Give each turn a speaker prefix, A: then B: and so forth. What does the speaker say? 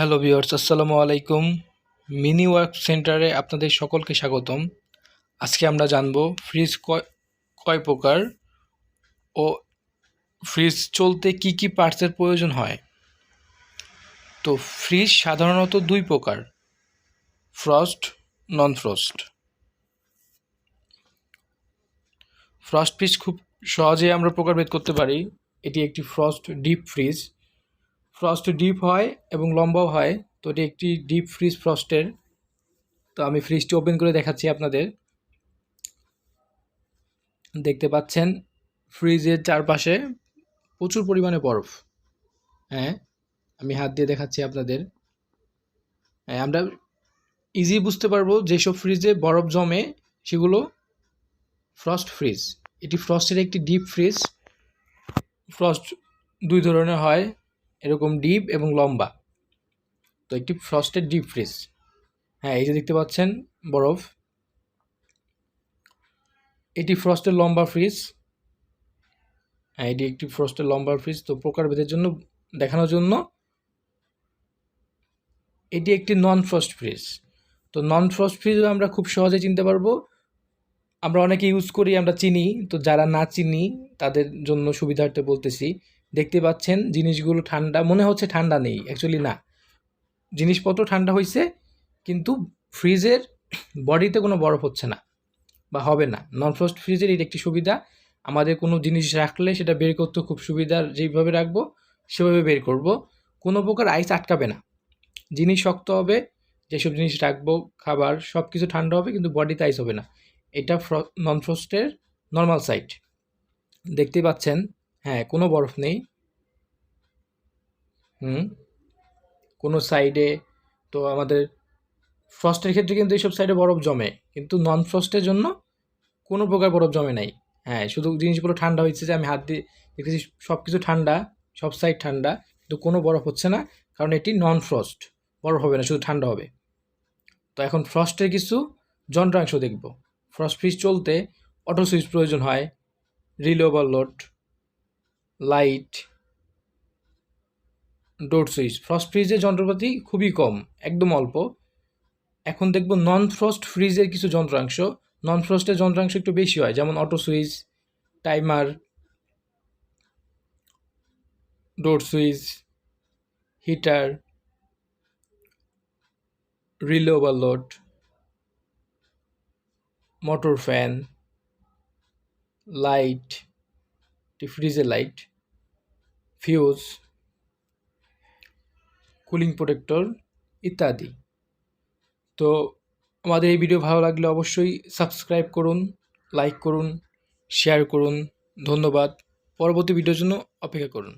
A: Hello viewers, আসসালামু আলাইকুম। Mini work সেন্টারে আপনাদের সকলকে স্বাগতম। আজকে আমরা জানব ফ্রিজ কয় কয় প্রকার ও ফ্রিজ চলতে কি কি পার্টসের প্রয়োজন হয়। তো ফ্রিজ সাধারণত দুই প্রকার, ফ্রস্ট, নন ফ্রস্ট। ফ্রস্ট ফ্রিজ খুব সহজেই আমরা প্রকারভেদ করতে পারি। এটি একটি frost deep fridge. Frost deep হয় এবং লম্বাও হয়, তো এটি একটি ডিপ ফ্রিজ ফ্রস্টের। তো আমি ফ্রিজটি ওপেন করে দেখাচ্ছি আপনাদের। দেখতে পাচ্ছেন ফ্রিজের চারপাশে প্রচুর পরিমাণে বরফ। হ্যাঁ, আমি হাত দিয়ে দেখাচ্ছি আপনাদের। হ্যাঁ, আমরা ইজি বুঝতে পারবো যেসব ফ্রিজে বরফ জমে সেগুলো ফ্রস্ট ফ্রিজ। এটি ফ্রস্টের একটি ডিপ ফ্রিজ। ফ্রস্ট দুই ধরনের হয়, এরকম ডিপ এবং লম্বা। তো একটি ফ্রস্টের ডিপ ফ্রিজ। হ্যাঁ, এই যে দেখতে পাচ্ছেন বরফ, এটি ফ্রস্টের লম্বা ফ্রিজ। হ্যাঁ, এটি একটি ফ্রস্টের লম্বা ফ্রিজ। তো প্রকারভেদের জন্য দেখানোর জন্য এটি একটি নন ফ্রস্ট ফ্রিজ। তো নন ফ্রস্ট ফ্রিজও আমরা খুব সহজে চিনতে পারবো। আমরা অনেকে ইউজ করি, আমরা চিনি। তো যারা না চিনি তাদের জন্য সুবিধার্থে বলতেছি। দেখতে পাচ্ছেন জিনিসগুলো ঠান্ডা মনে হচ্ছে, ঠান্ডা নেই, অ্যাকচুয়ালি না, জিনিসপত্র ঠান্ডা হয়েছে, কিন্তু ফ্রিজের বডিতে কোনো বরফ হচ্ছে না বা হবে না। নন ফ্রস্ট ফ্রিজের এর একটি সুবিধা, আমাদের কোনো জিনিস রাখলে সেটা বের করতে খুব সুবিধার, যেইভাবে রাখবো সেভাবে বের করব, কোনো প্রকার আইস আটকাবে না। জিনিস শক্ত হবে, যেসব জিনিস রাখবো খাবার সব কিছু ঠান্ডা হবে, কিন্তু বডিতে আইস হবে না। এটা নন ফ্রস্টের নর্মাল সাইড। দেখতেই পাচ্ছেন, হ্যাঁ, কোনো বরফ নেই। কোনো সাইডে। তো আমাদের ফ্রস্টের ক্ষেত্রে কিন্তু এইসব সাইডে বরফ জমে, কিন্তু নন ফ্রস্টের জন্য কোনো প্রকার বরফ জমে নাই। হ্যাঁ, শুধু জিনিসগুলো ঠান্ডা হয়েছে, যে আমি হাত দিয়ে দেখতেছি সব কিছু ঠান্ডা, সব সাইড ঠান্ডা, কিন্তু কোনো বরফ হচ্ছে না, কারণ এটি নন ফ্রস্ট। বরফ হবে না, শুধু ঠান্ডা হবে। তো এখন ফ্রস্টের কিছু যন্ত্রাংশ দেখব। ফ্রস্ট ফ্রিজ চলতে অটো সুইচ প্রয়োজন হয়, রিলে ওভারলোড, লাইট, ডোর সুইচ। ফ্রস্ট ফ্রিজের যন্ত্রপাতি খুবই কম, একদম অল্প। এখন দেখব নন ফ্রস্ট ফ্রিজের কিছু যন্ত্রাংশ। নন ফ্রস্টের যন্ত্রাংশ একটু বেশি হয়, যেমন auto switch, timer, door switch, heater, relay overload, motor fan, light, ফ্রিজের লাইট, ফিউজ, কুলিং প্রোটেক্টর ইত্যাদি। তো আমাদের এই ভিডিও ভালো লাগলে অবশ্যই সাবস্ক্রাইব করুন, লাইক করুন, শেয়ার করুন। ধন্যবাদ। পরবর্তী ভিডিওর জন্য অপেক্ষা করুন।